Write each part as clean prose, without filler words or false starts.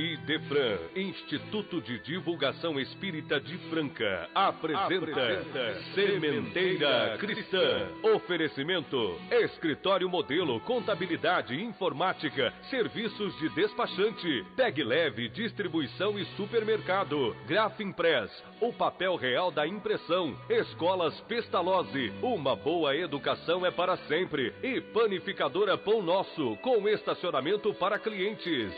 IDEFRAN, Instituto de Divulgação Espírita de Franca, apresenta Sementeira Cristã. Oferecimento: Escritório Modelo, Contabilidade, Informática, Serviços de Despachante, Pegue Leve, Distribuição e Supermercado, Grafimpress, o papel real da impressão, Escolas Pestalozzi, uma boa educação é para sempre, e Panificadora Pão Nosso, com estacionamento para clientes.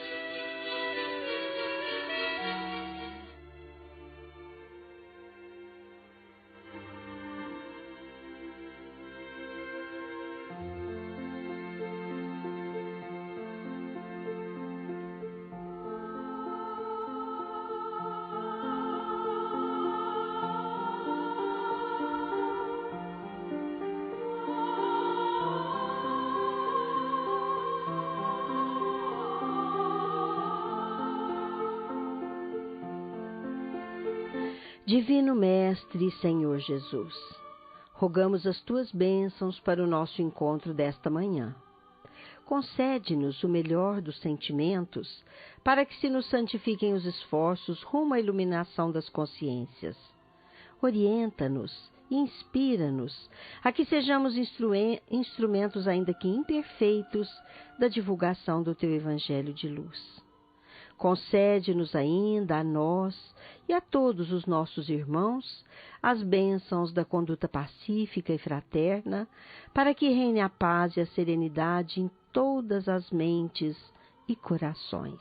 Divino Mestre e Senhor Jesus, rogamos as Tuas bênçãos para o nosso encontro desta manhã. Concede-nos o melhor dos sentimentos, para que se nos santifiquem os esforços rumo à iluminação das consciências. Orienta-nos e inspira-nos a que sejamos instrumentos, ainda que imperfeitos, da divulgação do Teu Evangelho de luz. Concede-nos ainda a nós e a todos os nossos irmãos as bênçãos da conduta pacífica e fraterna, para que reine a paz e a serenidade em todas as mentes e corações.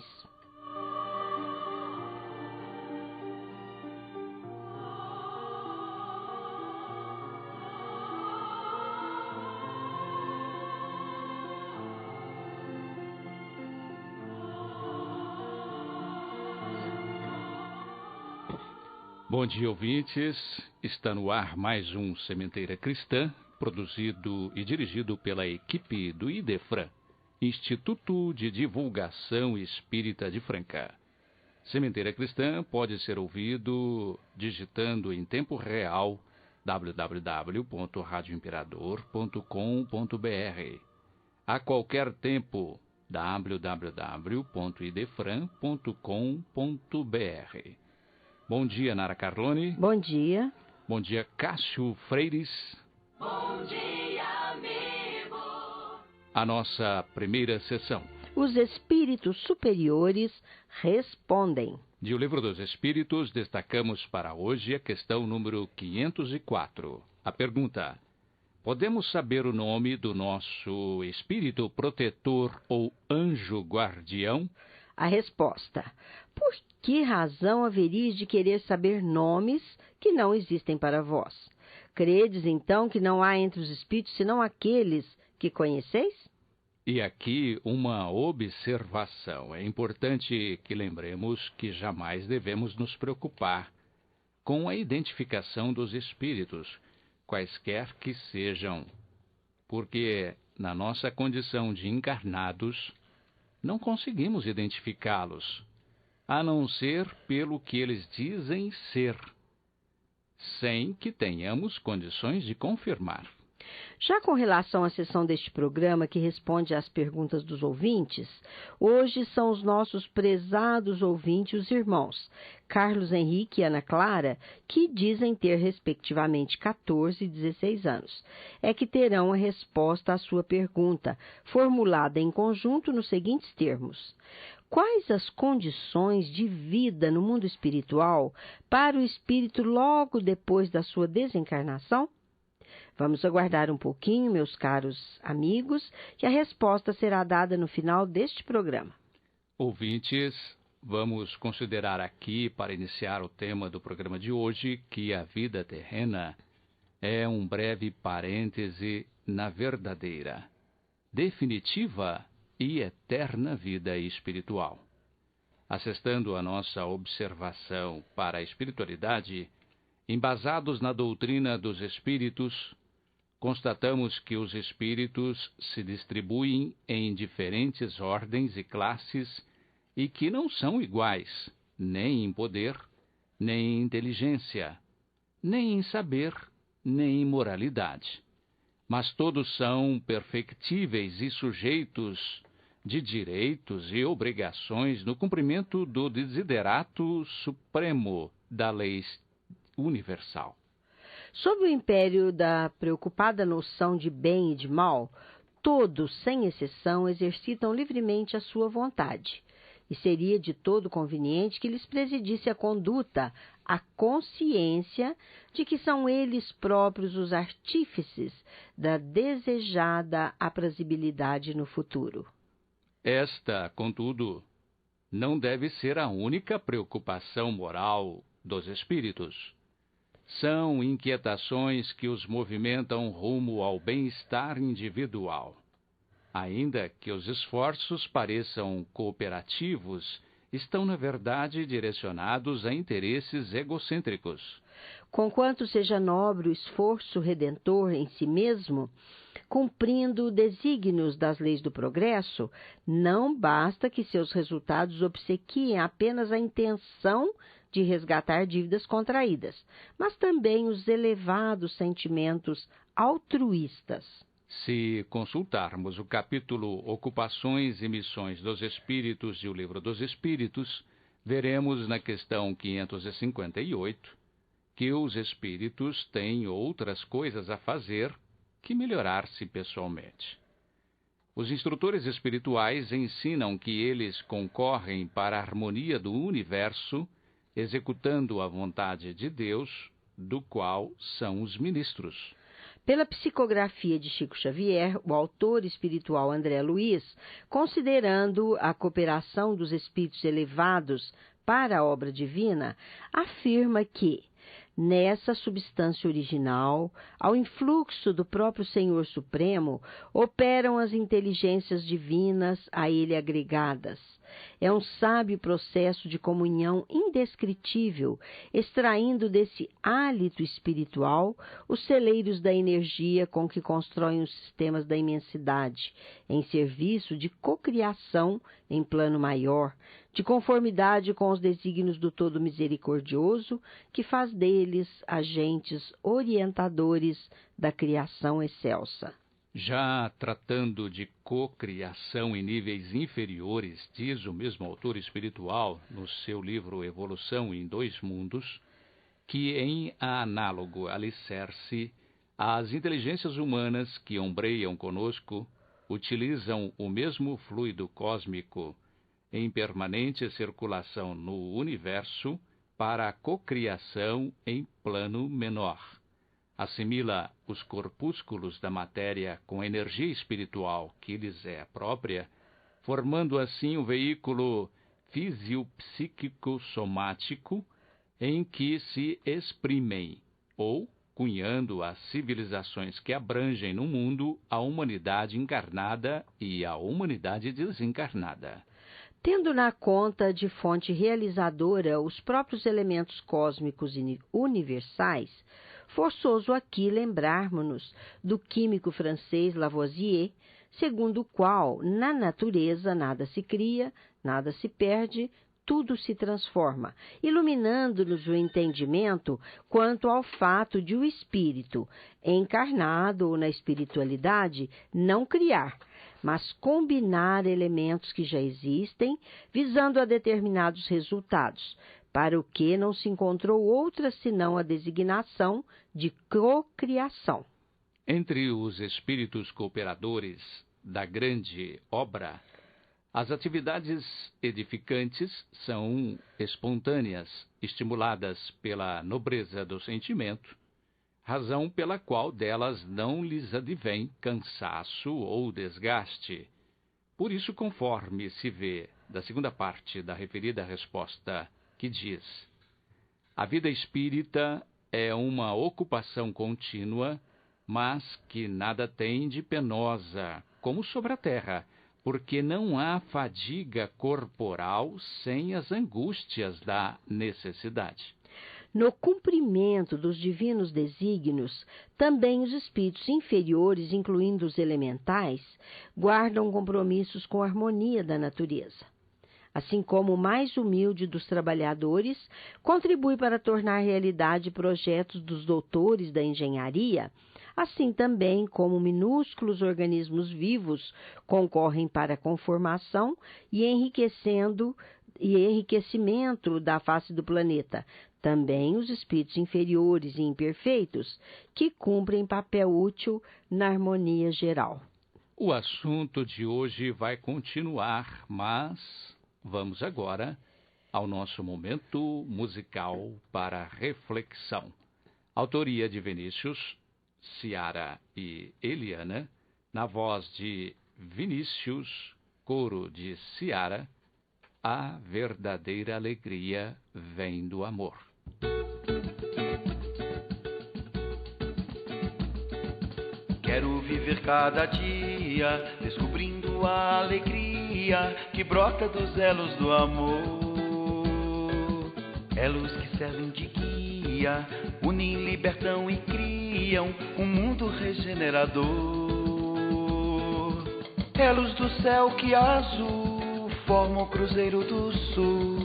Bom dia, ouvintes. Está no ar mais um Sementeira Cristã, produzido e dirigido pela equipe do IDEFRAN, Instituto de Divulgação Espírita de Franca. Sementeira Cristã pode ser ouvido digitando em tempo real www.radioimperador.com.br. A qualquer tempo, www.idefran.com.br. Bom dia, Nara Carlone. Bom dia. Bom dia, Cássio Freires. Bom dia, amigo. A nossa primeira sessão. Os Espíritos Superiores respondem. De O Livro dos Espíritos, destacamos para hoje a questão número 504. A pergunta: podemos saber o nome do nosso espírito protetor ou anjo guardião? A resposta: por que razão haveríeis de querer saber nomes que não existem para vós? Credes, então, que não há entre os espíritos senão aqueles que conheceis? E aqui uma observação. É importante que lembremos que jamais devemos nos preocupar com a identificação dos espíritos, quaisquer que sejam, porque na nossa condição de encarnados, não conseguimos identificá-los, a não ser pelo que eles dizem ser, sem que tenhamos condições de confirmar. Já com relação à sessão deste programa que responde às perguntas dos ouvintes, hoje são os nossos prezados ouvintes, os irmãos Carlos Henrique e Ana Clara, que dizem ter respectivamente 14 e 16 anos. É que terão a resposta à sua pergunta, formulada em conjunto nos seguintes termos: quais as condições de vida no mundo espiritual para o espírito logo depois da sua desencarnação? Vamos aguardar um pouquinho, meus caros amigos, que a resposta será dada no final deste programa. Ouvintes, vamos considerar aqui, para iniciar o tema do programa de hoje, que a vida terrena é um breve parêntese na verdadeira, definitiva e eterna vida espiritual. Assestando a nossa observação para a espiritualidade, embasados na doutrina dos espíritos, constatamos que os espíritos se distribuem em diferentes ordens e classes e que não são iguais, nem em poder, nem em inteligência, nem em saber, nem em moralidade. Mas todos são perfectíveis e sujeitos de direitos e obrigações no cumprimento do desiderato supremo da lei universal. Sob o império da preocupada noção de bem e de mal, todos, sem exceção, exercitam livremente a sua vontade, e seria de todo conveniente que lhes presidisse a conduta, a consciência de que são eles próprios os artífices da desejada aprazibilidade no futuro. Esta, contudo, não deve ser a única preocupação moral dos espíritos. São inquietações que os movimentam rumo ao bem-estar individual. Ainda que os esforços pareçam cooperativos, estão, na verdade, direcionados a interesses egocêntricos. Conquanto seja nobre o esforço redentor em si mesmo, cumprindo desígnios das leis do progresso, não basta que seus resultados obsequiem apenas a intenção de resgatar dívidas contraídas, mas também os elevados sentimentos altruístas. Se consultarmos o capítulo Ocupações e Missões dos Espíritos e o Livro dos Espíritos, veremos na questão 558 que os espíritos têm outras coisas a fazer que melhorar-se pessoalmente. Os instrutores espirituais ensinam que eles concorrem para a harmonia do universo, executando a vontade de Deus, do qual são os ministros. Pela psicografia de Chico Xavier, o autor espiritual André Luiz, considerando a cooperação dos espíritos elevados para a obra divina, afirma que, nessa substância original, ao influxo do próprio Senhor Supremo, operam as inteligências divinas a ele agregadas. É um sábio processo de comunhão indescritível, extraindo desse hálito espiritual os celeiros da energia com que constroem os sistemas da imensidade, em serviço de cocriação em plano maior, de conformidade com os desígnios do Todo Misericordioso, que faz deles agentes orientadores da criação excelsa. Já tratando de cocriação em níveis inferiores, diz o mesmo autor espiritual, no seu livro Evolução em Dois Mundos, que em análogo alicerce, as inteligências humanas que ombreiam conosco utilizam o mesmo fluido cósmico em permanente circulação no universo para a cocriação em plano menor. Assimila os corpúsculos da matéria com a energia espiritual que lhes é própria, formando assim um veículo fisiopsíquico-somático em que se exprimem, ou cunhando as civilizações que abrangem no mundo a humanidade encarnada e a humanidade desencarnada. Tendo na conta de fonte realizadora os próprios elementos cósmicos universais, forçoso aqui lembrarmos-nos do químico francês Lavoisier, segundo o qual, na natureza, nada se cria, nada se perde, tudo se transforma, iluminando-nos o entendimento quanto ao fato de o espírito, encarnado ou na espiritualidade, não criar, mas combinar elementos que já existem, visando a determinados resultados, para o que não se encontrou outra senão a designação de cocriação. Entre os espíritos cooperadores da grande obra, as atividades edificantes são espontâneas, estimuladas pela nobreza do sentimento, razão pela qual delas não lhes advém cansaço ou desgaste. Por isso, conforme se vê da segunda parte da referida resposta, que diz: a vida espírita é uma ocupação contínua, mas que nada tem de penosa, como sobre a terra, porque não há fadiga corporal sem as angústias da necessidade. No cumprimento dos divinos desígnios, também os espíritos inferiores, incluindo os elementais, guardam compromissos com a harmonia da natureza. Assim como o mais humilde dos trabalhadores contribui para tornar realidade projetos dos doutores da engenharia, assim também como minúsculos organismos vivos concorrem para a conformação e enriquecimento da face do planeta, também os espíritos inferiores e imperfeitos, que cumprem papel útil na harmonia geral. O assunto de hoje vai continuar, mas vamos agora ao nosso momento musical para reflexão. Autoria de Vinícius, Ciara e Eliana, na voz de Vinícius, coro de Ciara, A Verdadeira Alegria Vem do Amor. Quero viver cada dia, descobrindo a alegria que brota dos elos do amor. Elos que servem de guia, unem, libertam e criam um mundo regenerador. Elos do céu que azul formam o cruzeiro do sul,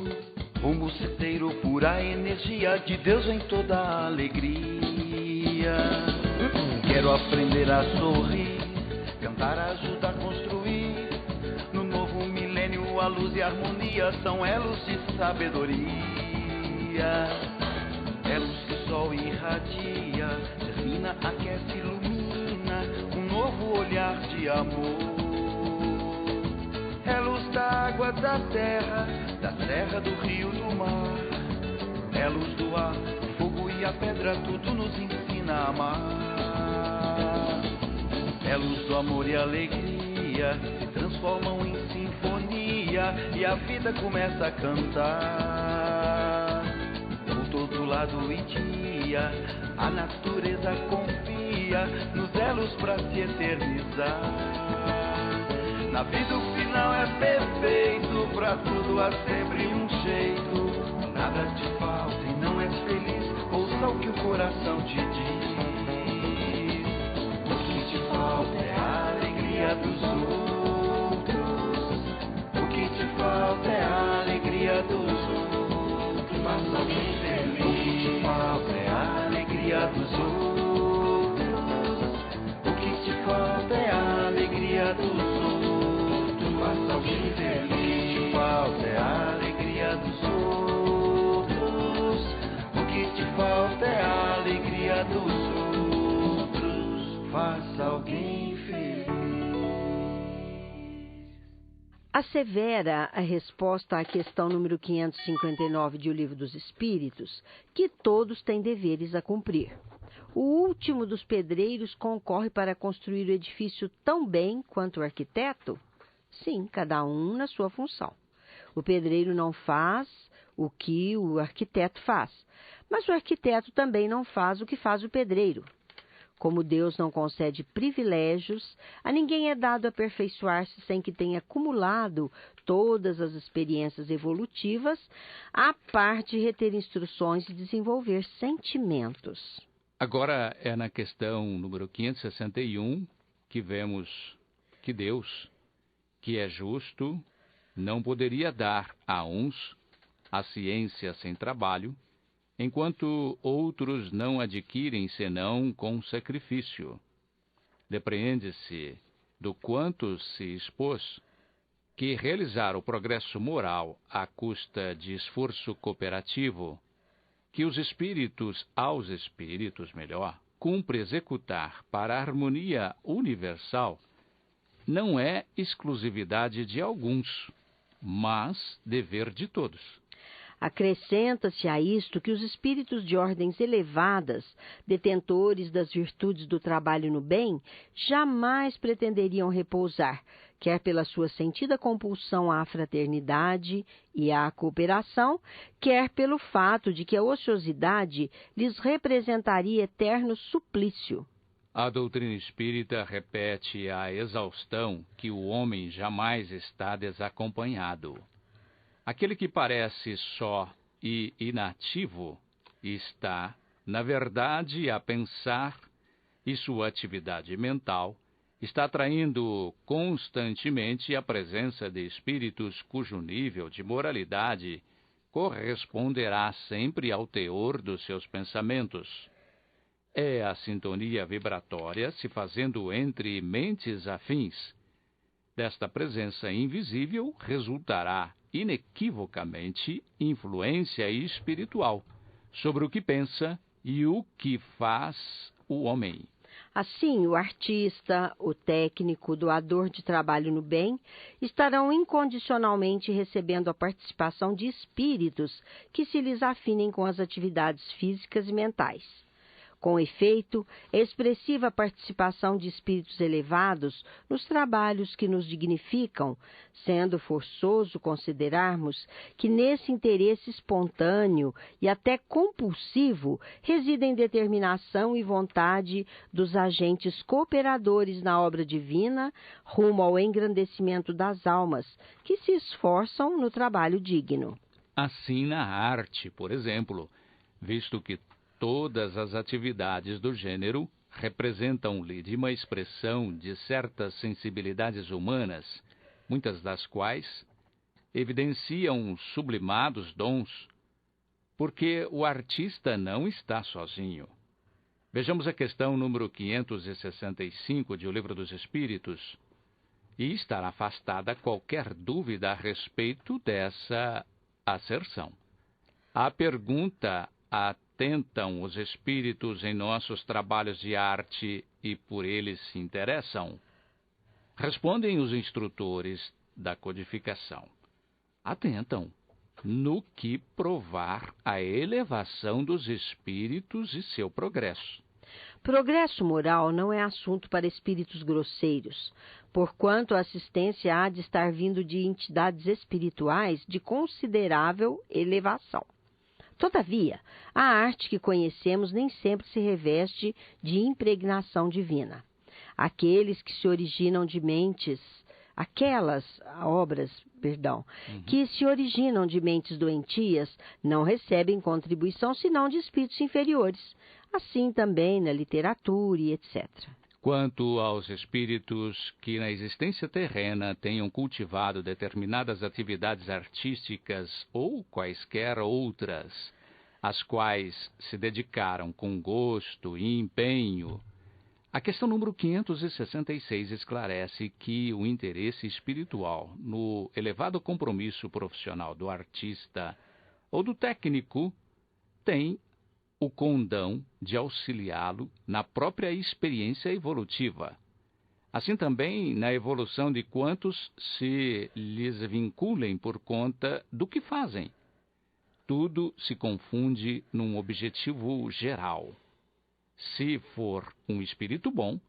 o muceteiro pura energia de Deus em toda a alegria. Quero aprender a sorrir, cantar ajuda a construir. No novo milênio a luz e a harmonia são elos de sabedoria. Elos que o sol irradia, germina, aquece, ilumina um novo olhar de amor. Elos da água, da terra, do rio, do mar. Elos do ar, o fogo e a pedra, tudo nos ensina a amar. Elos do amor e alegria se transformam em sinfonia e a vida começa a cantar. Por todo lado e dia, a natureza confia nos elos pra se eternizar. Na vida o final é perfeito, pra tudo há sempre um jeito. Nada te falta e não és feliz, ouça o que o coração te diz. O que te falta é a alegria dos outros. O que te falta é a alegria dos outros. Faça alguém feliz. O que te falta é a alegria dos outros. O que te falta é a alegria dos outros. Faça alguém feliz. O que te falta é a alegria dos outros. O que te falta é a alegria dos outros. Faça alguém feliz. Assevera a resposta à questão número 559 de O Livro dos Espíritos, que todos têm deveres a cumprir. O último dos pedreiros concorre para construir o edifício tão bem quanto o arquiteto? Sim, cada um na sua função. O pedreiro não faz o que o arquiteto faz, mas o arquiteto também não faz o que faz o pedreiro. Como Deus não concede privilégios, a ninguém é dado aperfeiçoar-se sem que tenha acumulado todas as experiências evolutivas, a parte de reter instruções e desenvolver sentimentos. Agora é na questão número 561 que vemos que Deus, que é justo, não poderia dar a uns a ciência sem trabalho, enquanto outros não adquirem senão com sacrifício. Depreende-se do quanto se expôs que realizar o progresso moral à custa de esforço cooperativo, que os espíritos aos espíritos, cumpre executar para a harmonia universal, não é exclusividade de alguns, mas dever de todos. Acrescenta-se a isto que os espíritos de ordens elevadas, detentores das virtudes do trabalho no bem, jamais pretenderiam repousar, quer pela sua sentida compulsão à fraternidade e à cooperação, quer pelo fato de que a ociosidade lhes representaria eterno suplício. A doutrina espírita repete a exaustão que o homem jamais está desacompanhado. Aquele que parece só e inativo está, na verdade, a pensar, e sua atividade mental está atraindo constantemente a presença de espíritos cujo nível de moralidade corresponderá sempre ao teor dos seus pensamentos. é a sintonia vibratória se fazendo entre mentes afins. Desta presença invisível resultará inequivocamente influência espiritual sobre o que pensa e o que faz o homem. Assim, o artista, o técnico, o doador de trabalho no bem estarão incondicionalmente recebendo a participação de espíritos que se lhes afinem com as atividades físicas e mentais. Com efeito, a expressiva participação de espíritos elevados nos trabalhos que nos dignificam, sendo forçoso considerarmos que nesse interesse espontâneo e até compulsivo residem determinação e vontade dos agentes cooperadores na obra divina rumo ao engrandecimento das almas que se esforçam no trabalho digno. Assim na arte, por exemplo, visto que todas as atividades do gênero representam uma expressão de certas sensibilidades humanas, muitas das quais evidenciam sublimados dons, porque o artista não está sozinho. Vejamos a questão número 565 de O Livro dos Espíritos, e estará afastada qualquer dúvida a respeito dessa asserção. A pergunta atentam os espíritos em nossos trabalhos de arte e por eles se interessam? Respondem os instrutores da codificação. Atentam, no que provar a elevação dos espíritos e seu progresso. Progresso moral não é assunto para espíritos grosseiros, porquanto a assistência há de estar vindo de entidades espirituais de considerável elevação. Todavia, a arte que conhecemos nem sempre se reveste de impregnação divina. Aqueles que se originam de mentes, que se originam de mentes doentias, não recebem contribuição senão de espíritos inferiores. Assim também na literatura e etc. Quanto aos espíritos que na existência terrena tenham cultivado determinadas atividades artísticas ou quaisquer outras, às quais se dedicaram com gosto e empenho, a questão número 566 esclarece que o interesse espiritual no elevado compromisso profissional do artista ou do técnico tem o condão de auxiliá-lo na própria experiência evolutiva. Assim também na evolução de quantos se lhes vinculem por conta do que fazem. Tudo se confunde num objetivo geral. Se for um espírito bom,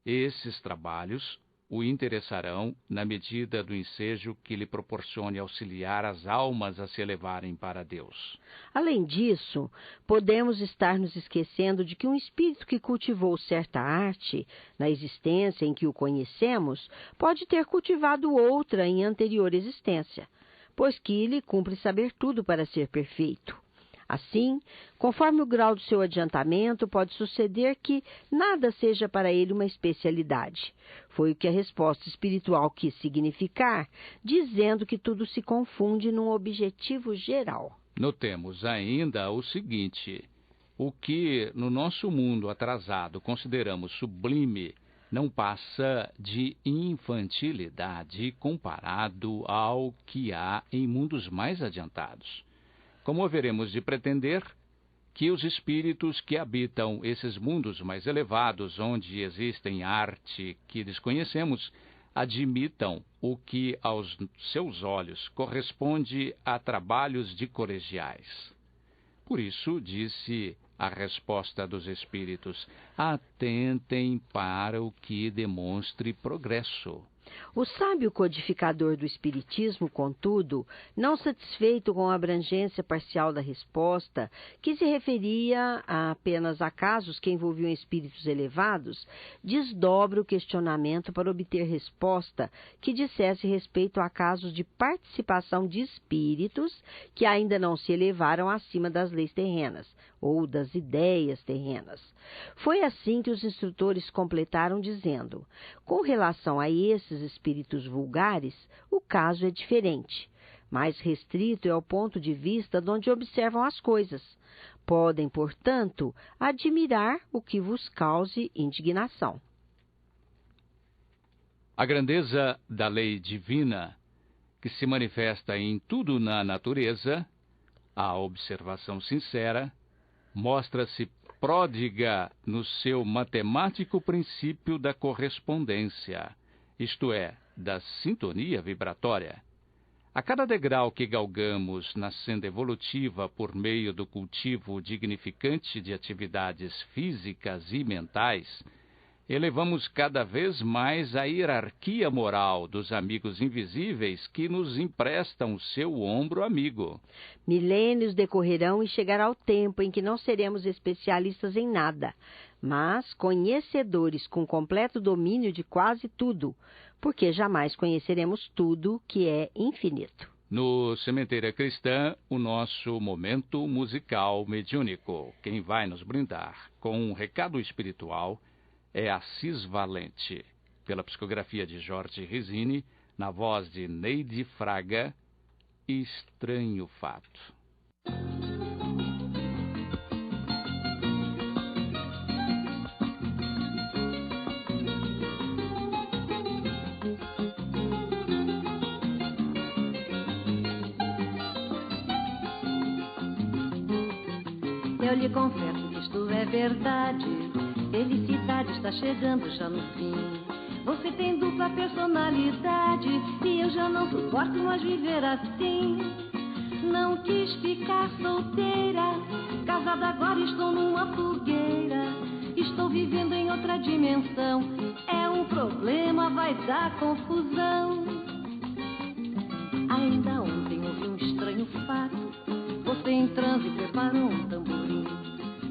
esses trabalhos o interessarão na medida do ensejo que lhe proporcione auxiliar as almas a se elevarem para Deus. Além disso, podemos estar nos esquecendo de que um espírito que cultivou certa arte, na existência em que o conhecemos, pode ter cultivado outra em anterior existência, pois que lhe cumpre saber tudo para ser perfeito. Assim, conforme o grau do seu adiantamento, pode suceder que nada seja para ele uma especialidade. Foi o que a resposta espiritual quis significar, dizendo que tudo se confunde num objetivo geral. Notemos ainda o seguinte: o que no nosso mundo atrasado consideramos sublime não passa de infantilidade comparado ao que há em mundos mais adiantados. Como haveremos de pretender que os espíritos que habitam esses mundos mais elevados, onde existem arte que desconhecemos, admitam o que aos seus olhos corresponde a trabalhos de colegiais? Por isso, disse a resposta dos espíritos: atentem para o que demonstre progresso. O sábio codificador do Espiritismo, contudo, não satisfeito com a abrangência parcial da resposta, que se referia apenas a casos que envolviam espíritos elevados, desdobra o questionamento para obter resposta que dissesse respeito a casos de participação de espíritos que ainda não se elevaram acima das leis terrenas, ou das ideias terrenas. Foi assim que os instrutores completaram dizendo: com relação a esses espíritos vulgares, o caso é diferente. Mais restrito é o ponto de vista de onde observam as coisas. Podem, portanto, admirar o que vos cause indignação. A grandeza da lei divina, que se manifesta em tudo na natureza, a observação sincera, mostra-se pródiga no seu matemático princípio da correspondência, isto é, da sintonia vibratória. A cada degrau que galgamos na senda evolutiva por meio do cultivo dignificante de atividades físicas e mentais, elevamos cada vez mais a hierarquia moral dos amigos invisíveis que nos emprestam seu ombro amigo. Milênios decorrerão e chegará o tempo em que não seremos especialistas em nada, mas conhecedores com completo domínio de quase tudo, porque jamais conheceremos tudo que é infinito. No Sementeira Cristã, o nosso momento musical mediúnico. Quem vai nos brindar com um recado espiritual é Assis Valente, pela psicografia de Jorge Risini, na voz de Neide Fraga, Estranho Fato. Eu lhe confesso que isto é verdade. Felicidade está chegando já no fim. Você tem dupla personalidade e eu já não suporto mais viver assim. Não quis ficar solteira, casada agora estou numa fogueira. Estou vivendo em outra dimensão, é um problema, vai dar confusão. Ainda ontem ouvi um estranho fato. Você em transe preparou um tamborim.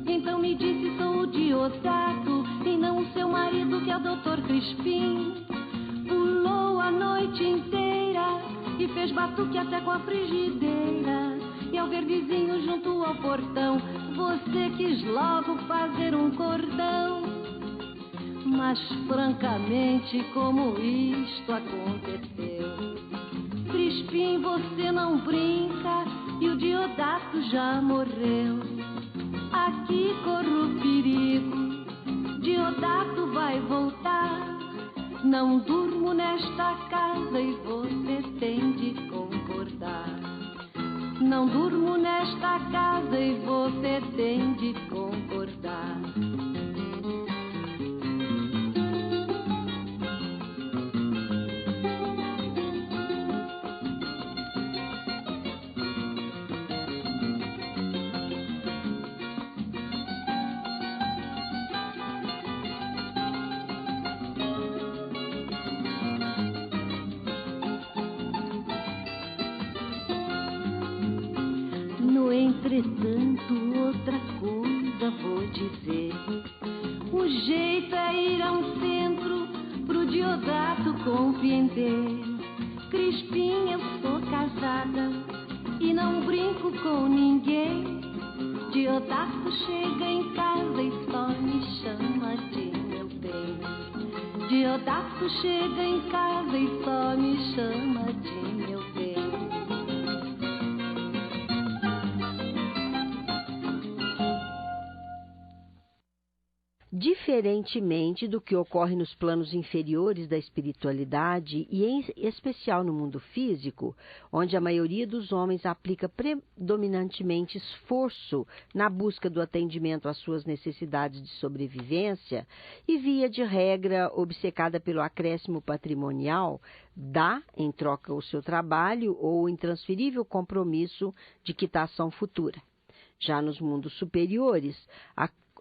Então me disse, sou o Diodato e não o seu marido que é o Dr. Crispim. Pulou a noite inteira e fez batuque até com a frigideira. E ao ver vizinho junto ao portão, você quis logo fazer um cordão. Mas francamente, como isto aconteceu? Crispim, você não brinca e o Diodato já morreu. Aqui corro o perigo, Diodato vai voltar. Não durmo nesta casa e você tem de concordar. Não durmo nesta casa e você tem de concordar. Entretanto, outra coisa vou dizer. O jeito é ir a um centro pro Diodato compreender. Crispim, eu sou casada e não brinco com ninguém. Diodato chega em casa e só me chama de meu bem. Diodato chega em casa e só me chama de meu bem. Diferentemente do que ocorre nos planos inferiores da espiritualidade e em especial no mundo físico, onde a maioria dos homens aplica predominantemente esforço na busca do atendimento às suas necessidades de sobrevivência e, via de regra, obcecada pelo acréscimo patrimonial, dá em troca o seu trabalho ou o intransferível compromisso de quitação futura. Já nos mundos superiores,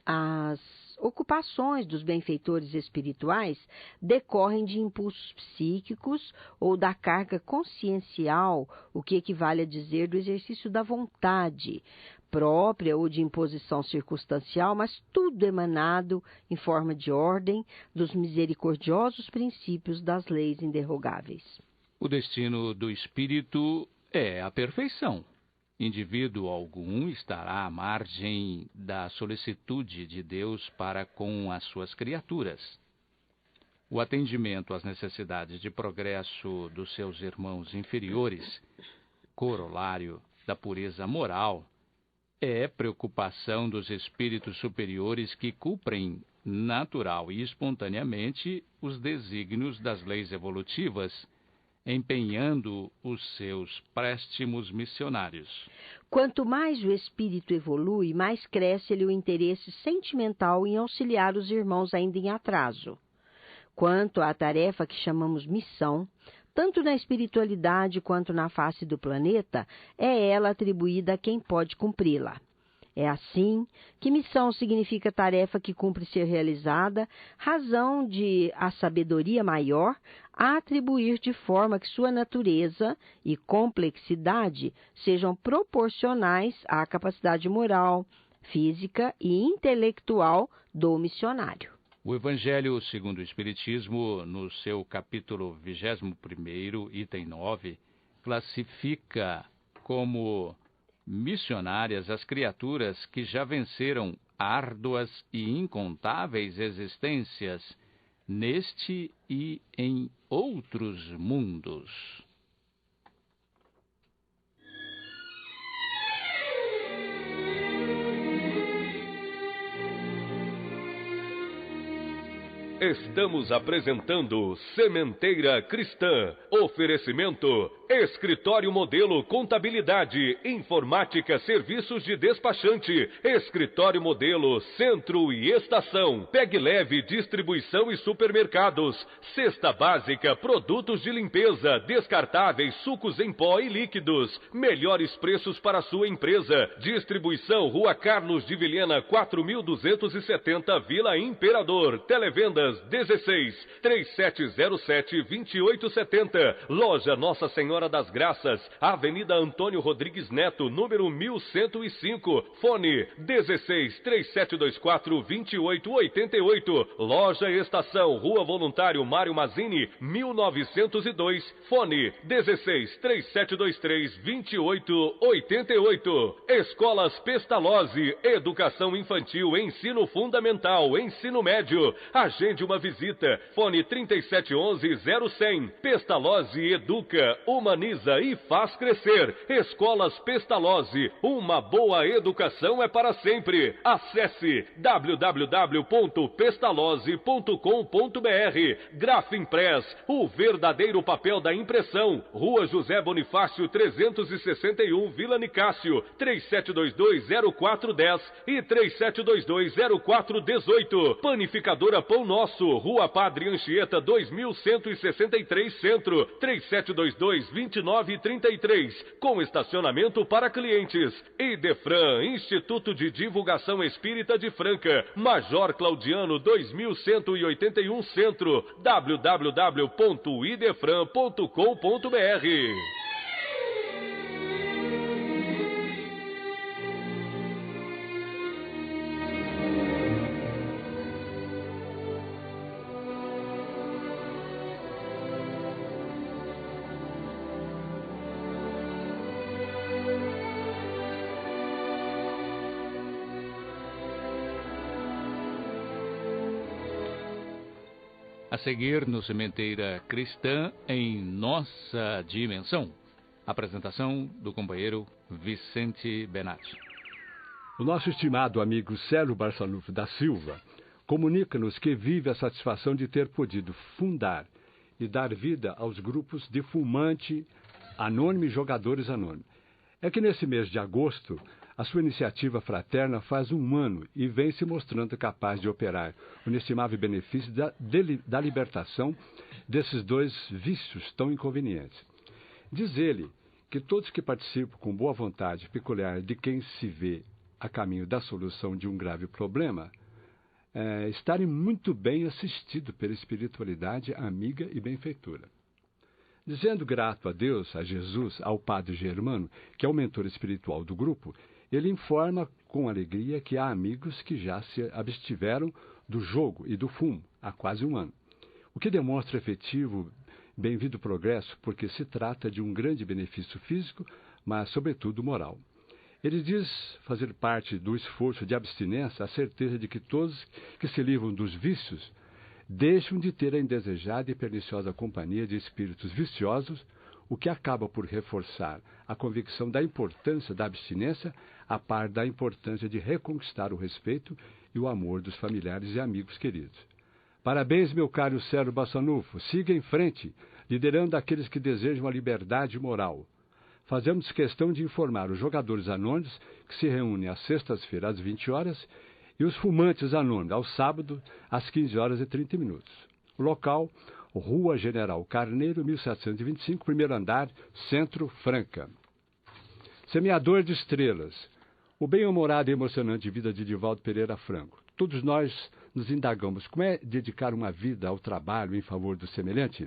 as ocupações dos benfeitores espirituais decorrem de impulsos psíquicos ou da carga consciencial, o que equivale a dizer do exercício da vontade própria ou de imposição circunstancial, mas tudo emanado em forma de ordem dos misericordiosos princípios das leis inderrogáveis. O destino do espírito é a perfeição. Indivíduo algum estará à margem da solicitude de Deus para com as suas criaturas. O atendimento às necessidades de progresso dos seus irmãos inferiores corolário da pureza moral, é preocupação dos espíritos superiores que cumprem natural e espontaneamente os desígnios das leis evolutivas, empenhando os seus préstimos missionários. Quanto mais o espírito evolui, mais cresce-lhe o interesse sentimental em auxiliar os irmãos ainda em atraso. Quanto à tarefa que chamamos missão, tanto na espiritualidade quanto na face do planeta, é ela atribuída a quem pode cumpri-la. É assim que missão significa tarefa que cumpre ser realizada, razão de a sabedoria maior a atribuir de forma que sua natureza e complexidade sejam proporcionais à capacidade moral, física e intelectual do missionário. O Evangelho segundo o Espiritismo, no seu capítulo 21º, item 9, classifica como missionárias as criaturas que já venceram árduas e incontáveis existências neste e em outros mundos. Estamos apresentando Sementeira Cristã. Oferecimento: Escritório Modelo Contabilidade, Informática, Serviços de Despachante, Escritório Modelo Centro e Estação, Pegue Leve Distribuição e Supermercados, Cesta Básica, Produtos de Limpeza, Descartáveis, Sucos em Pó e Líquidos, melhores preços para sua empresa. Distribuição Rua Carlos de Vilhena 4270, Vila Imperador. Televendas 16 3707 2870. Loja Nossa Senhora das Graças, Avenida Antônio Rodrigues Neto, número 1105. Fone 16 3724 2888. Loja Estação, Rua Voluntário Mário Mazzini, 1902. Fone 16 3723 2888. Escolas Pestalozzi, Educação Infantil, Ensino Fundamental, Ensino Médio. Agende uma visita. Fone 3711-0100. Pestalozzi educa, humaniza e faz crescer. Escolas Pestalozzi. Uma boa educação é para sempre. Acesse www.pestalozzi.com.br. Grafimpress, o verdadeiro papel da impressão. Rua José Bonifácio 361, Vila Nicásio. 3722-0410 e 3722-0418. Panificadora Pão Nosso, Rua Padre Anchieta 2163 Centro, 3722-2933, com estacionamento para clientes. Idefran, Instituto de Divulgação Espírita de Franca, Major Claudiano 2181 Centro, www.idefran.com.br. A seguir, no Sementeira Cristã, em Nossa Dimensão. Apresentação do companheiro Vicente Benatti. O nosso estimado amigo Célio Barçanufo da Silva comunica-nos que vive a satisfação de ter podido fundar e dar vida aos grupos de Fumante Anônimo e Jogadores Anônimos. É que nesse mês de agosto, a sua iniciativa fraterna faz 1 ano e vem se mostrando capaz de operar o inestimável benefício da libertação desses 2 vícios tão inconvenientes. Diz ele que todos que participam com boa vontade peculiar de quem se vê a caminho da solução de um grave problema, estarem muito bem assistidos pela espiritualidade amiga e benfeitora. Dizendo grato a Deus, a Jesus, ao Padre Germano, que é o mentor espiritual do grupo, ele informa com alegria que há amigos que já se abstiveram do jogo e do fumo há quase 1 ano, o que demonstra efetivo, bem-vindo progresso, porque se trata de um grande benefício físico, mas sobretudo moral. Ele diz fazer parte do esforço de abstinência a certeza de que todos que se livram dos vícios deixam de ter a indesejada e perniciosa companhia de espíritos viciosos, o que acaba por reforçar a convicção da importância da abstinência, a par da importância de reconquistar o respeito e o amor dos familiares e amigos queridos. Parabéns, meu caro Sérgio Bassanufo. Siga em frente, liderando aqueles que desejam a liberdade moral. Fazemos questão de informar os jogadores anônimos, que se reúnem às sextas-feiras às 20 horas, e os fumantes anônimos, aos sábados, às 15 horas e 30 minutos. O local, Rua General Carneiro, 1725, primeiro andar, Centro, Franca. Semeador de estrelas. O bem-humorado e emocionante vida de Divaldo Pereira Franco. Todos nós nos indagamos como é dedicar uma vida ao trabalho em favor do semelhante?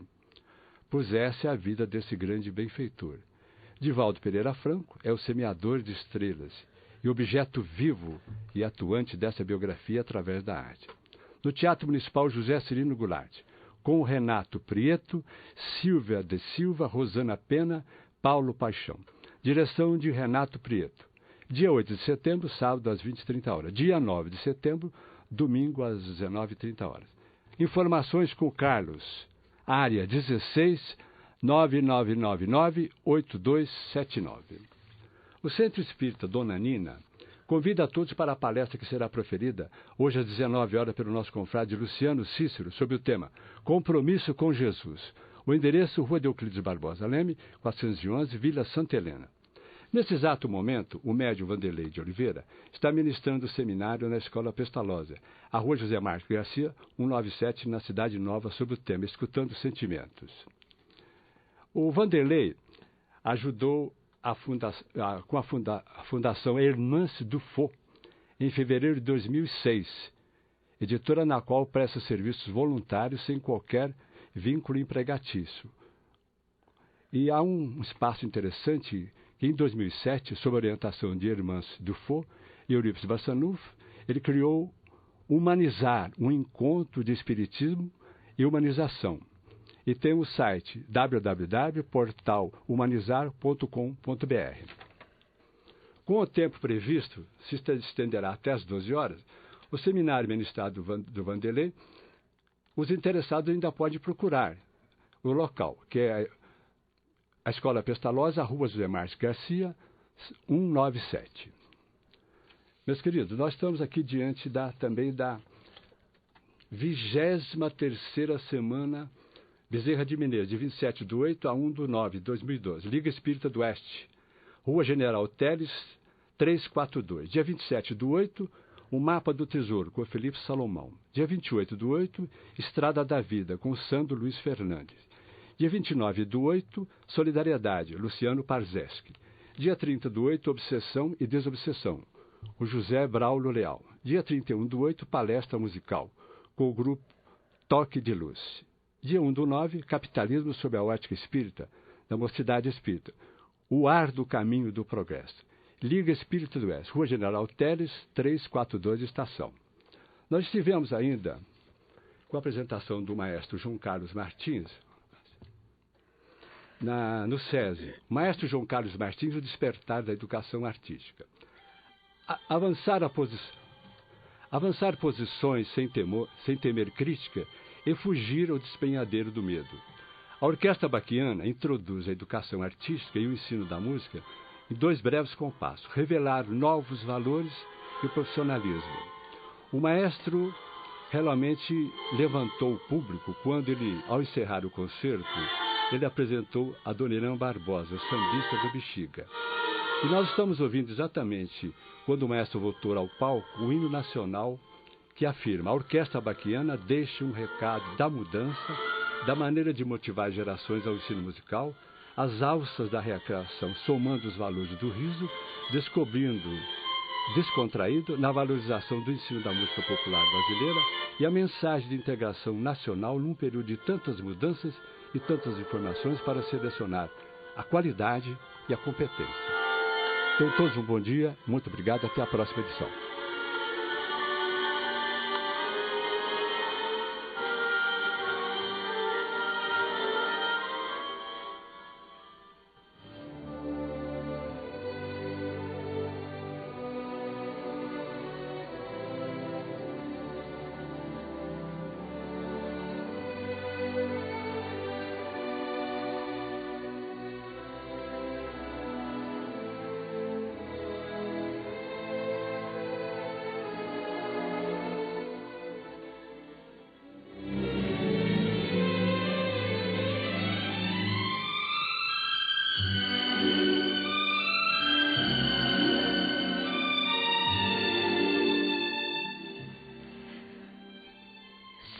Pois essa é a vida desse grande benfeitor. Divaldo Pereira Franco é o semeador de estrelas e objeto vivo e atuante dessa biografia através da arte. No Teatro Municipal José Cirino Goulart, com Renato Prieto, Silvia de Silva, Rosana Pena, Paulo Paixão. Direção de Renato Prieto. Dia 8 de setembro, sábado, às 20h30. Dia 9 de setembro, domingo, às 19h30. Informações com Carlos. Área 16 9999-8279. O Centro Espírita Dona Nina convida a todos para a palestra que será proferida hoje às 19 horas pelo nosso confrade Luciano Cícero sobre o tema Compromisso com Jesus. O endereço, Rua de Euclides Barbosa Leme, 411, Vila Santa Helena. Nesse exato momento, o médium Vanderlei de Oliveira está ministrando o seminário na Escola Pestalosa, a Rua José Marques Garcia, 197, na Cidade Nova, sobre o tema Escutando Sentimentos. O Vanderlei ajudou com a Fundação Hermance Dufaux, em fevereiro de 2006, editora na qual presta serviços voluntários sem qualquer vínculo empregatício. E há um espaço interessante que, em 2007, sob a orientação de Hermance Dufaux e Eurípides Bassanufo, ele criou Humanizar, um encontro de espiritismo e humanização. E tem o site www.portalhumanizar.com.br. Com o tempo previsto, se estenderá até às 12 horas, o seminário ministrado do Vanderlei, os interessados ainda podem procurar o local, que é a Escola Pestalosa, Rua José Marques Garcia, 197. Meus queridos, nós estamos aqui diante também da 23ª semana Bezerra de Mineiro, de 27/8 a 1/9/2012. Liga Espírita do Oeste, Rua General Teles, 342. Dia 27/8, o Mapa do Tesouro, com Felipe Salomão. Dia 28/8, Estrada da Vida, com Sandro Luiz Fernandes. Dia 29/8, Solidariedade, Luciano Parzeski. Dia 30/8, Obsessão e Desobsessão, o José Braulio Leal. Dia 31/8, Palestra Musical, com o grupo Toque de Luz. Dia 1/9, Capitalismo sob a ótica espírita, da Mocidade Espírita. O ar do caminho do progresso. Liga Espírita do Oeste, Rua General Teles, 342, Estação. Nós estivemos ainda com a apresentação do maestro João Carlos Martins, no SESI. Maestro João Carlos Martins, o despertar da educação artística. Avançar posições sem temer crítica e fugir ao despenhadeiro do medo. A Orquestra Baquiana introduz a educação artística e o ensino da música em 2 breves compassos: revelar novos valores e o profissionalismo. O maestro realmente levantou o público quando ele, ao encerrar o concerto, ele apresentou a Dona Irã Barbosa, sambista do Bexiga. E nós estamos ouvindo exatamente, quando o maestro voltou ao palco, o hino nacional que afirma: a Orquestra Baquiana deixa um recado da mudança, da maneira de motivar gerações ao ensino musical, as alças da recreação, somando os valores do riso, descontraído na valorização do ensino da música popular brasileira e a mensagem de integração nacional num período de tantas mudanças e tantas informações para selecionar a qualidade e a competência. Tenham todos um bom dia, muito obrigado, até a próxima edição.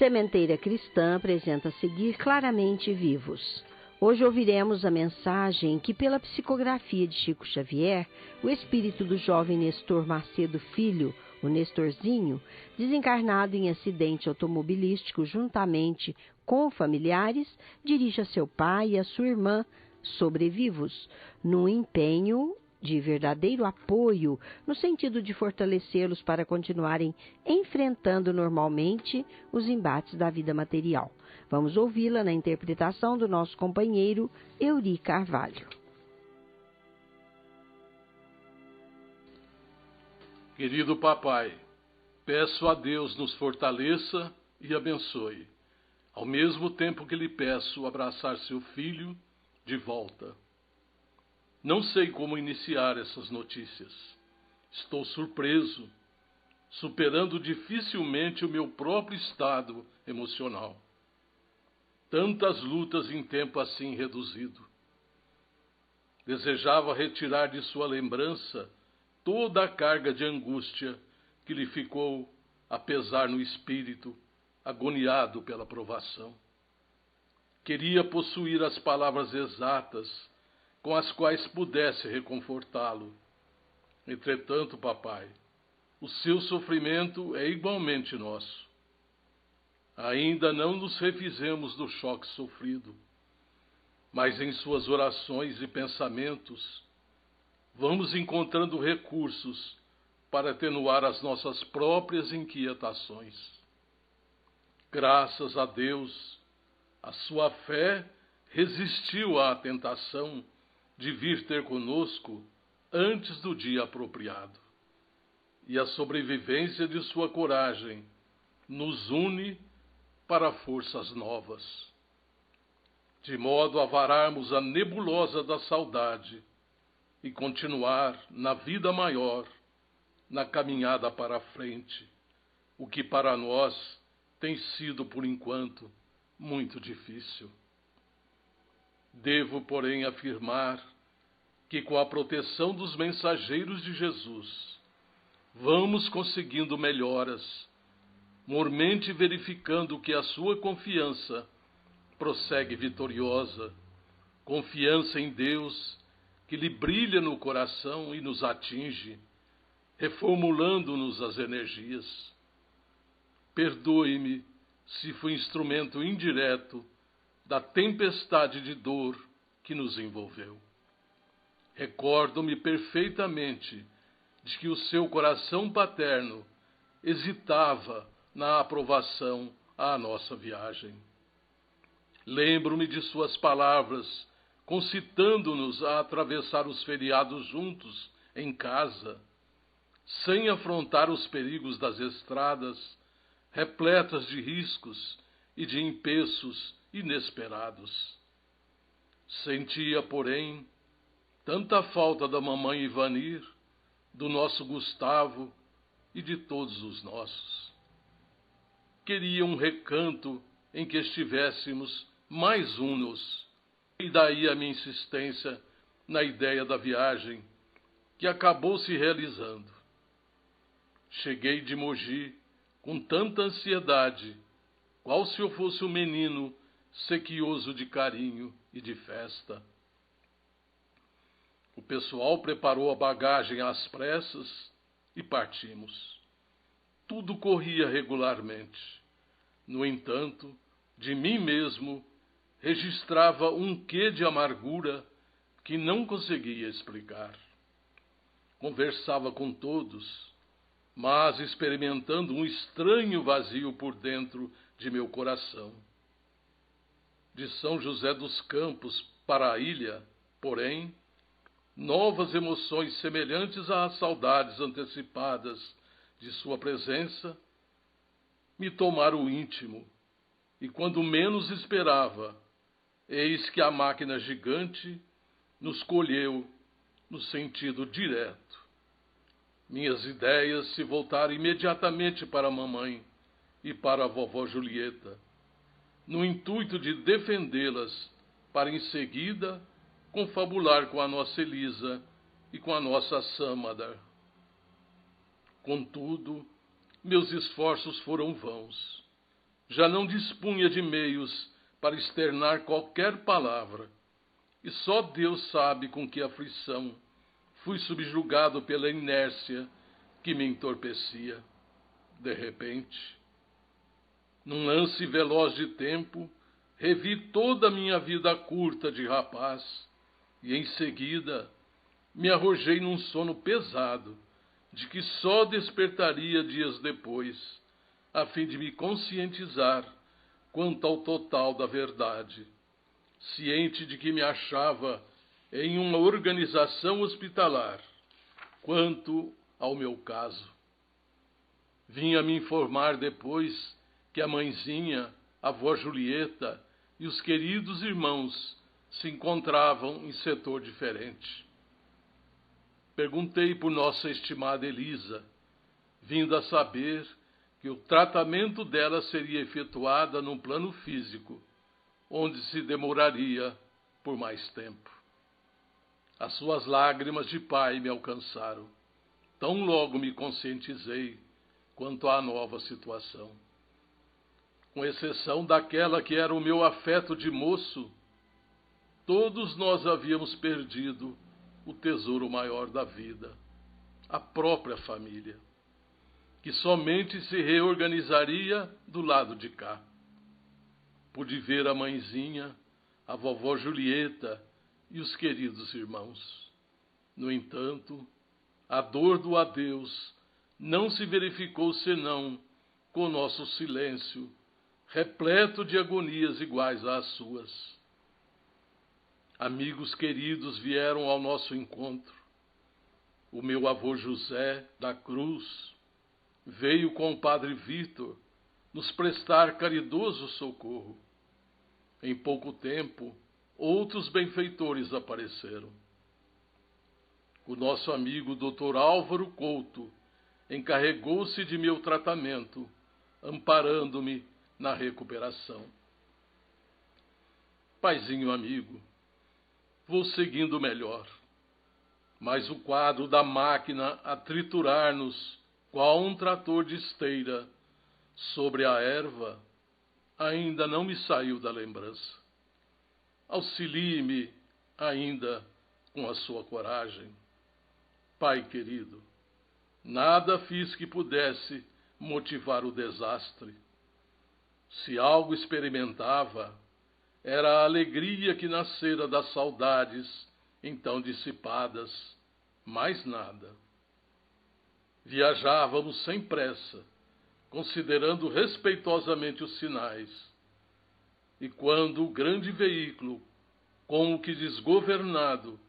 Sementeira Cristã apresenta a seguir Claramente Vivos. Hoje ouviremos a mensagem que, pela psicografia de Chico Xavier, o espírito do jovem Nestor Macedo Filho, o Nestorzinho, desencarnado em acidente automobilístico juntamente com familiares, dirige a seu pai e a sua irmã, sobrevivos, num empenho de verdadeiro apoio, no sentido de fortalecê-los para continuarem enfrentando normalmente os embates da vida material. Vamos ouvi-la na interpretação do nosso companheiro Euri Carvalho. Querido papai, peço a Deus nos fortaleça e abençoe, ao mesmo tempo que lhe peço abraçar seu filho de volta. Não sei como iniciar essas notícias. Estou surpreso, superando dificilmente o meu próprio estado emocional. Tantas lutas em tempo assim reduzido. Desejava retirar de sua lembrança toda a carga de angústia que lhe ficou a pesar no espírito, agoniado pela provação. Queria possuir as palavras exatas com as quais pudesse reconfortá-lo. Entretanto, papai, o seu sofrimento é igualmente nosso. Ainda não nos refizemos do choque sofrido, mas em suas orações e pensamentos vamos encontrando recursos para atenuar as nossas próprias inquietações. Graças a Deus, a sua fé resistiu à tentação de vir ter conosco antes do dia apropriado. E a sobrevivência de sua coragem nos une para forças novas, de modo a vararmos a nebulosa da saudade e continuar na vida maior, na caminhada para a frente, o que para nós tem sido, por enquanto, muito difícil. Devo, porém, afirmar que, com a proteção dos mensageiros de Jesus, vamos conseguindo melhoras, mormente verificando que a sua confiança prossegue vitoriosa, confiança em Deus que lhe brilha no coração e nos atinge, reformulando-nos as energias. Perdoe-me se fui instrumento indireto da tempestade de dor que nos envolveu. Recordo-me perfeitamente de que o seu coração paterno hesitava na aprovação à nossa viagem. Lembro-me de suas palavras, concitando-nos a atravessar os feriados juntos, em casa, sem afrontar os perigos das estradas, repletas de riscos e de empeços inesperados. Sentia, porém, tanta falta da mamãe Ivanir, do nosso Gustavo e de todos os nossos. Queria um recanto em que estivéssemos mais unos, e daí a minha insistência na ideia da viagem, que acabou se realizando. Cheguei de Mogi com tanta ansiedade, qual se eu fosse um menino sequioso de carinho e de festa. O pessoal preparou a bagagem às pressas e partimos. Tudo corria regularmente. No entanto, de mim mesmo, registrava um quê de amargura que não conseguia explicar. Conversava com todos, mas experimentando um estranho vazio por dentro de meu coração. De São José dos Campos para a ilha, porém, novas emoções semelhantes às saudades antecipadas de sua presença me tomaram o íntimo, e quando menos esperava, eis que a máquina gigante nos colheu no sentido direto. Minhas ideias se voltaram imediatamente para a mamãe e para a vovó Julieta, no intuito de defendê-las, para em seguida confabular com a nossa Elisa e com a nossa Sâmada. Contudo, meus esforços foram vãos. já não dispunha de meios para externar qualquer palavra, e só Deus sabe com que aflição fui subjugado pela inércia que me entorpecia. De repente, num lance veloz de tempo, revi toda a minha vida curta de rapaz, e em seguida me arrojei num sono pesado, de que só despertaria dias depois, a fim de me conscientizar quanto ao total da verdade, ciente de que me achava em uma organização hospitalar, quanto ao meu caso. Vinha me informar depois que a mãezinha, a avó Julieta e os queridos irmãos se encontravam em setor diferente. Perguntei por nossa estimada Elisa, vindo a saber que o tratamento dela seria efetuado no plano físico, onde se demoraria por mais tempo. As suas lágrimas de pai me alcançaram. Tão logo me conscientizei quanto à nova situação. Com exceção daquela que era o meu afeto de moço, todos nós havíamos perdido o tesouro maior da vida, a própria família, que somente se reorganizaria do lado de cá. Pude ver a mãezinha, a vovó Julieta e os queridos irmãos. No entanto, a dor do adeus não se verificou senão com nosso silêncio, repleto de agonias iguais às suas. Amigos queridos vieram ao nosso encontro. O meu avô José da Cruz veio com o padre Vítor nos prestar caridoso socorro. Em pouco tempo, outros benfeitores apareceram. O nosso amigo Dr. Álvaro Couto encarregou-se de meu tratamento, amparando-me na recuperação. Paizinho amigo, vou seguindo melhor, mas o quadro da máquina a triturar-nos qual um trator de esteira sobre a erva ainda não me saiu da lembrança. Auxilie-me ainda com a sua coragem. Pai querido, nada fiz que pudesse motivar o desastre. Se algo experimentava, era a alegria que nascera das saudades então dissipadas, mais nada. Viajávamos sem pressa, considerando respeitosamente os sinais. E quando o grande veículo, como que desgovernado,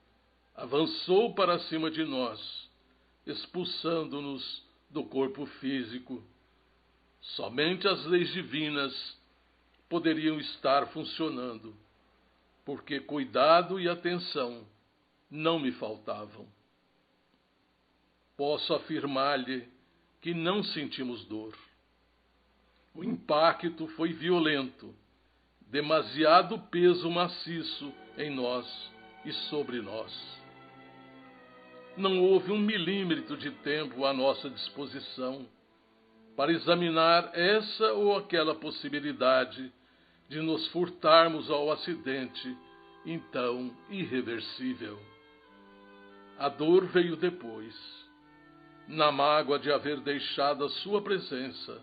avançou para cima de nós, expulsando-nos do corpo físico, somente as leis divinas poderiam estar funcionando, porque cuidado e atenção não me faltavam. Posso afirmar-lhe que não sentimos dor. O impacto foi violento, demasiado peso maciço em nós e sobre nós. Não houve 1 milímetro de tempo à nossa disposição para examinar essa ou aquela possibilidade de nos furtarmos ao acidente, então irreversível. A dor veio depois, na mágoa de haver deixado a sua presença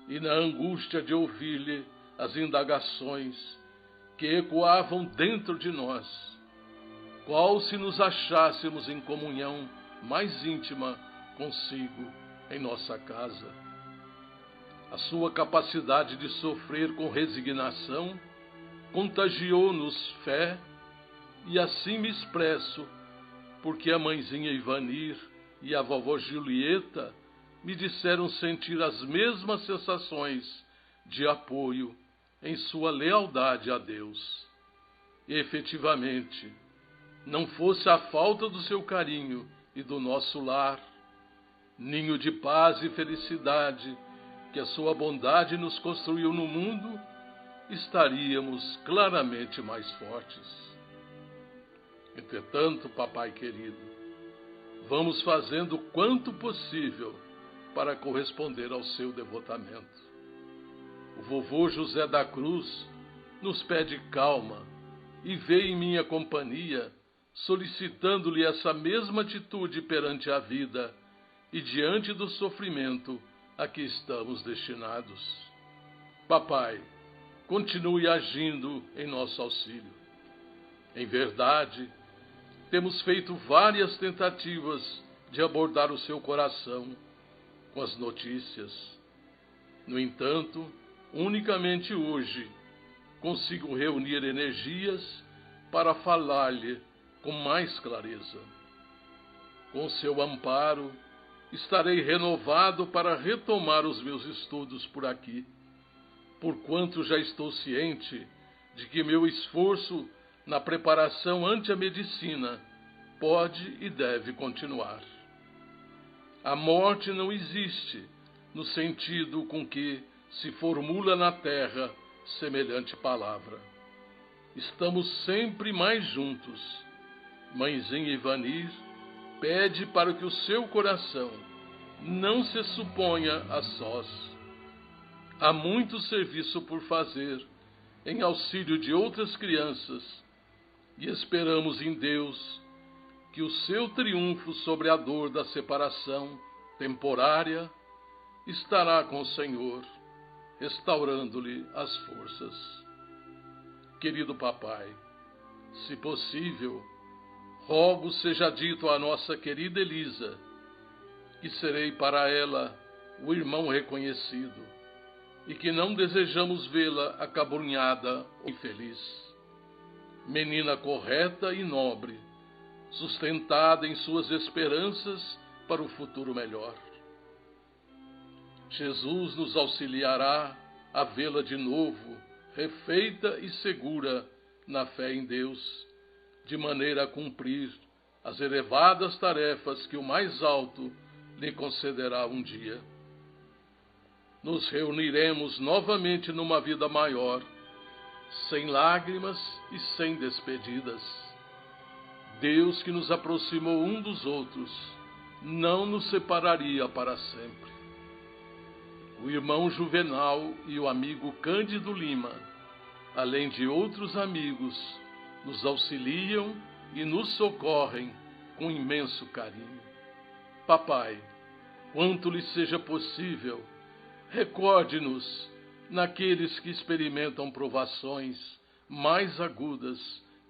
e na angústia de ouvir-lhe as indagações que ecoavam dentro de nós, qual se nos achássemos em comunhão mais íntima consigo em nossa casa. A sua capacidade de sofrer com resignação contagiou-nos fé, e assim me expresso, porque a mãezinha Ivanir e a vovó Julieta me disseram sentir as mesmas sensações de apoio em sua lealdade a Deus. E, efetivamente, não fosse a falta do seu carinho e do nosso lar, ninho de paz e felicidade que a sua bondade nos construiu no mundo, estaríamos claramente mais fortes. Entretanto, papai querido, vamos fazendo o quanto possível para corresponder ao seu devotamento. O vovô José da Cruz nos pede calma e vê em minha companhia, solicitando-lhe essa mesma atitude perante a vida e diante do sofrimento a que estamos destinados. Papai, continue agindo em nosso auxílio. Em verdade, temos feito várias tentativas de abordar o seu coração com as notícias. No entanto, unicamente hoje consigo reunir energias para falar-lhe com mais clareza. Com seu amparo, estarei renovado para retomar os meus estudos por aqui, porquanto já estou ciente de que meu esforço na preparação ante a medicina pode e deve continuar. A morte não existe no sentido com que se formula na terra semelhante palavra. Estamos sempre mais juntos. Mãezinha Ivanir pede para que o seu coração não se suponha a sós. Há muito serviço por fazer em auxílio de outras crianças e esperamos em Deus que o seu triunfo sobre a dor da separação temporária estará com o Senhor, restaurando-lhe as forças. Querido papai, se possível, rogo seja dito à nossa querida Elisa que serei para ela o irmão reconhecido e que não desejamos vê-la acabrunhada ou infeliz. Menina correta e nobre, sustentada em suas esperanças para o futuro melhor. Jesus nos auxiliará a vê-la de novo, refeita e segura na fé em Deus, de maneira a cumprir as elevadas tarefas que o mais alto lhe concederá um dia. Nos reuniremos novamente numa vida maior, sem lágrimas e sem despedidas. Deus, que nos aproximou um dos outros, não nos separaria para sempre. O irmão Juvenal e o amigo Cândido Lima, além de outros amigos, nos auxiliam e nos socorrem com imenso carinho. Papai, quanto lhe seja possível, recorde-nos naqueles que experimentam provações mais agudas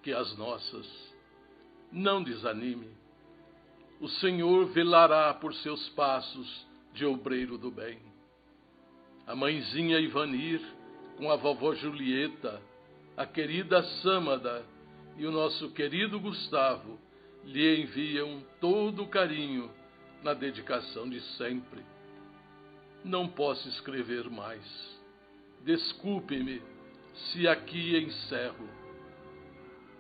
que as nossas. Não desanime. O Senhor velará por seus passos de obreiro do bem. A mãezinha Ivanir, com a vovó Julieta, a querida Sâmada e o nosso querido Gustavo lhe enviam todo o carinho na dedicação de sempre. Não posso escrever mais. Desculpe-me se aqui encerro.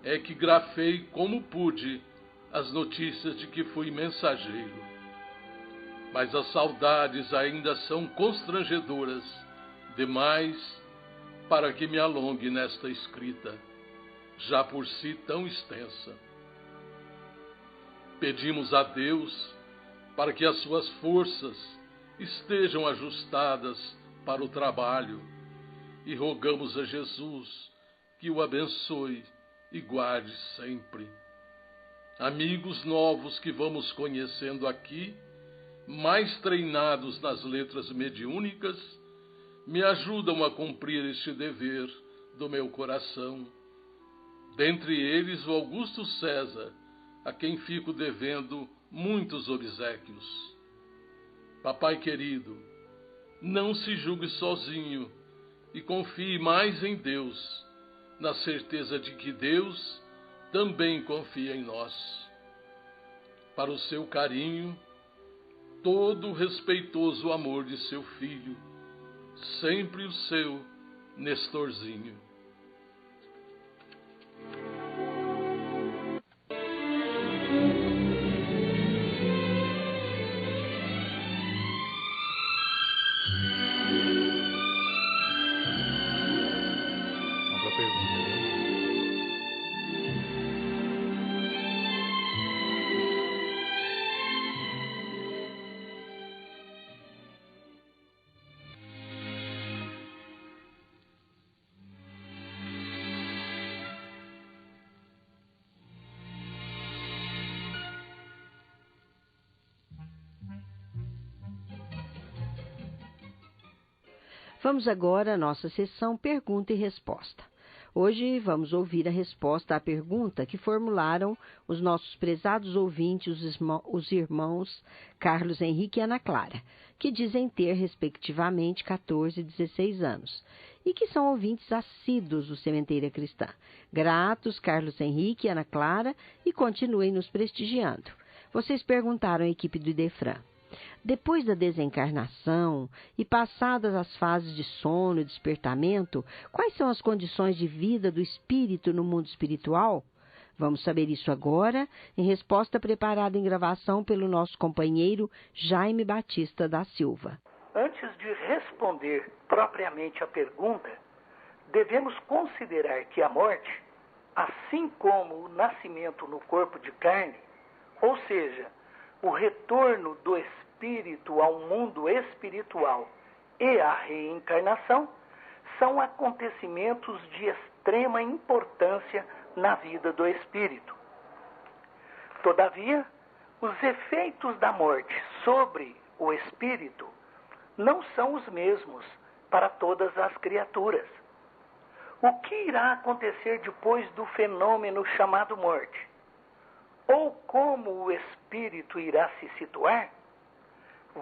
É que grafei como pude as notícias de que fui mensageiro. Mas as saudades ainda são constrangedoras demais para que me alongue nesta escrita, já por si tão extensa. Pedimos a Deus para que as suas forças estejam ajustadas para o trabalho e rogamos a Jesus que o abençoe e guarde sempre. Amigos novos que vamos conhecendo aqui, mais treinados nas letras mediúnicas, me ajudam a cumprir este dever do meu coração. Dentre eles, o Augusto César, a quem fico devendo muitos obséquios. Papai querido, não se julgue sozinho e confie mais em Deus, na certeza de que Deus também confia em nós. Para o seu carinho, todo o respeitoso amor de seu filho, sempre o seu Nestorzinho. Vamos agora à nossa sessão Pergunta e Resposta. Hoje vamos ouvir a resposta à pergunta que formularam os nossos prezados ouvintes, os irmãos Carlos Henrique e Ana Clara, que dizem ter, respectivamente, 14 e 16 anos, e que são ouvintes assíduos do Sementeira Cristã. Gratos, Carlos Henrique e Ana Clara, e continuem nos prestigiando. Vocês perguntaram à equipe do Idefran: depois da desencarnação e passadas as fases de sono e despertamento, quais são as condições de vida do espírito no mundo espiritual? Vamos saber isso agora, em resposta preparada em gravação pelo nosso companheiro Jaime Batista da Silva. Antes de responder propriamente a pergunta, devemos considerar que a morte, assim como o nascimento no corpo de carne, ou seja, o retorno do espírito ao mundo espiritual e a reencarnação, são acontecimentos de extrema importância na vida do espírito. Todavia, os efeitos da morte sobre o espírito não são os mesmos para todas as criaturas. O que irá acontecer depois do fenômeno chamado morte? Ou como o espírito irá se situar,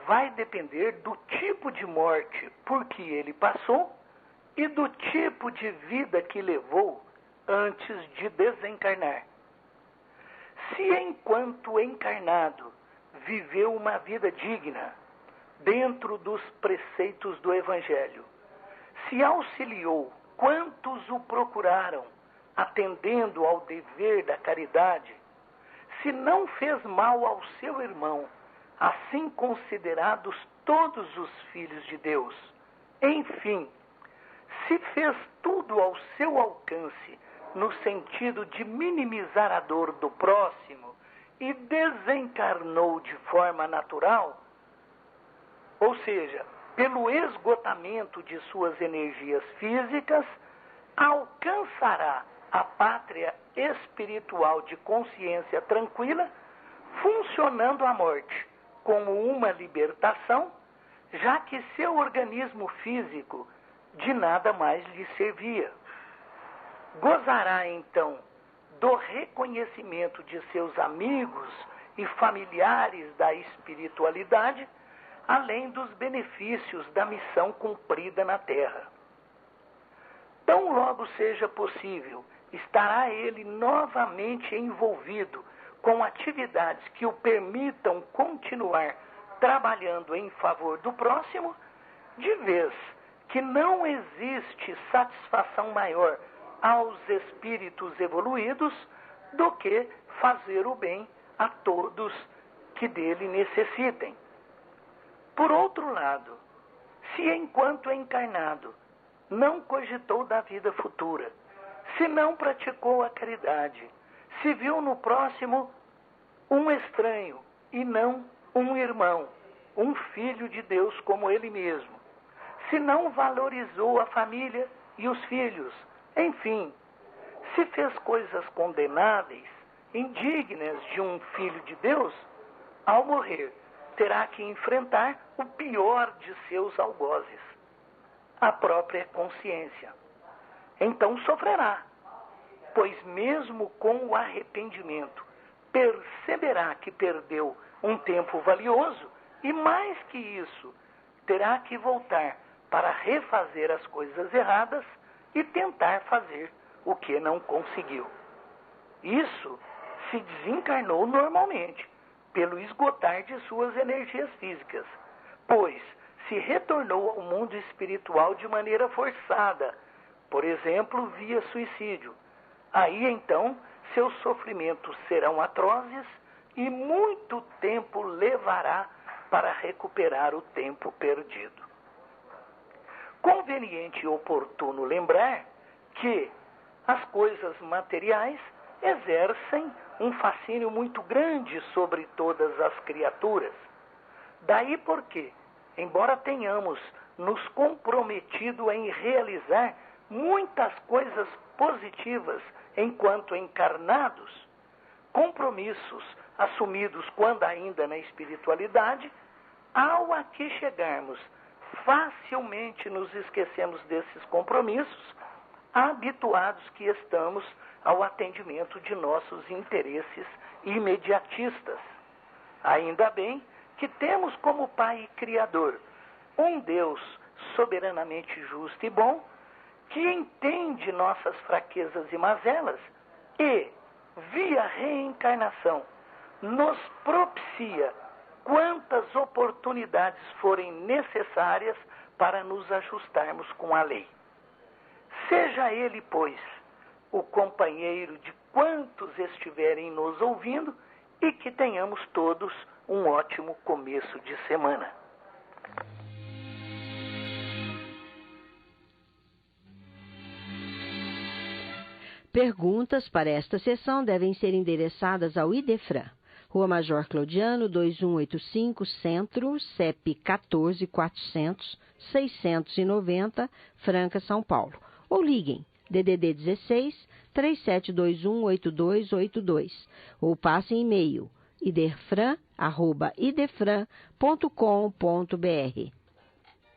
vai depender do tipo de morte por que ele passou e do tipo de vida que levou antes de desencarnar. Se enquanto encarnado viveu uma vida digna, dentro dos preceitos do Evangelho, se auxiliou quantos o procuraram, atendendo ao dever da caridade, se não fez mal ao seu irmão, assim considerados todos os filhos de Deus, enfim, se fez tudo ao seu alcance, no sentido de minimizar a dor do próximo e desencarnou de forma natural, ou seja, pelo esgotamento de suas energias físicas, alcançará a pátria espiritual de consciência tranquila, funcionando a morte como uma libertação, já que seu organismo físico de nada mais lhe servia. Gozará, então, do reconhecimento de seus amigos e familiares da espiritualidade, além dos benefícios da missão cumprida na Terra. Tão logo seja possível, estará ele novamente envolvido com atividades que o permitam continuar trabalhando em favor do próximo, de vez que não existe satisfação maior aos espíritos evoluídos do que fazer o bem a todos que dele necessitem. Por outro lado, se enquanto encarnado não cogitou da vida futura, se não praticou a caridade, se viu no próximo um estranho e não um irmão, um filho de Deus como ele mesmo, se não valorizou a família e os filhos, enfim, se fez coisas condenáveis, indignas de um filho de Deus, ao morrer, terá que enfrentar o pior de seus algozes, a própria consciência. Então sofrerá, pois mesmo com o arrependimento, perceberá que perdeu um tempo valioso e, mais que isso, terá que voltar para refazer as coisas erradas e tentar fazer o que não conseguiu. Isso se desencarnou normalmente, pelo esgotar de suas energias físicas, pois se retornou ao mundo espiritual de maneira forçada, por exemplo, via suicídio. Aí então seus sofrimentos serão atrozes e muito tempo levará para recuperar o tempo perdido. Conveniente e oportuno lembrar que as coisas materiais exercem um fascínio muito grande sobre todas as criaturas. Daí porque, embora tenhamos nos comprometido em realizar muitas coisas positivas enquanto encarnados, compromissos assumidos quando ainda na espiritualidade, ao aqui chegarmos, facilmente nos esquecemos desses compromissos, habituados que estamos ao atendimento de nossos interesses imediatistas. Ainda bem que temos como Pai e Criador um Deus soberanamente justo e bom, que entende nossas fraquezas e mazelas e, via reencarnação, nos propicia quantas oportunidades forem necessárias para nos ajustarmos com a lei. Seja ele, pois, o companheiro de quantos estiverem nos ouvindo e que tenhamos todos um ótimo começo de semana. Perguntas para esta sessão devem ser endereçadas ao Idefran, Rua Major Claudiano, 2185, Centro, CEP 14.400.690, Franca, São Paulo. Ou liguem, DDD 16 37218282, ou passem e-mail, idefran@idefran.com.br.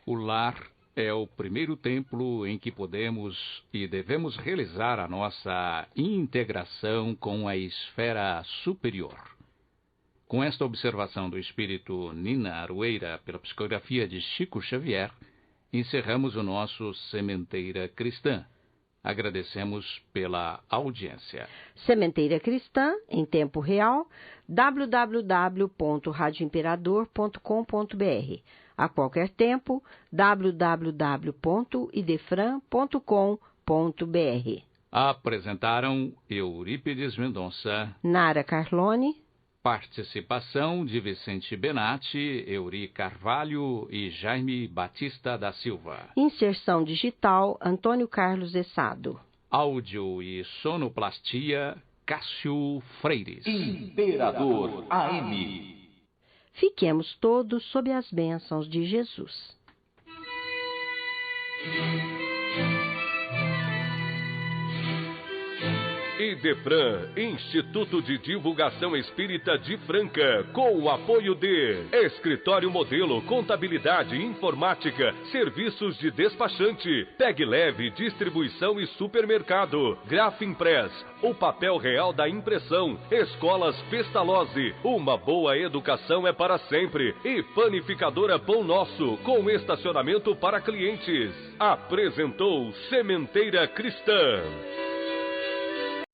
O lar é o primeiro templo em que podemos e devemos realizar a nossa integração com a esfera superior. Com esta observação do espírito Nina Arueira pela psicografia de Chico Xavier, encerramos o nosso Sementeira Cristã. Agradecemos pela audiência. Sementeira Cristã, em tempo real, www.radioimperador.com.br. A qualquer tempo, www.idefran.com.br. Apresentaram Eurípides Mendonça, Nara Carlone, participação de Vicente Benatti, Euri Carvalho e Jaime Batista da Silva. Inserção digital, Antônio Carlos Essado. Áudio e sonoplastia, Cássio Freires. Imperador AM. Fiquemos todos sob as bênçãos de Jesus. Idefran, Instituto de Divulgação Espírita de Franca, com o apoio de Escritório Modelo, Contabilidade, Informática, Serviços de Despachante, Peg Leve, Distribuição e Supermercado, Grafimpress, o papel real da impressão, Escolas Pestalozzi, uma boa educação é para sempre, e Panificadora Pão Nosso, com estacionamento para clientes. Apresentou Sementeira Cristã.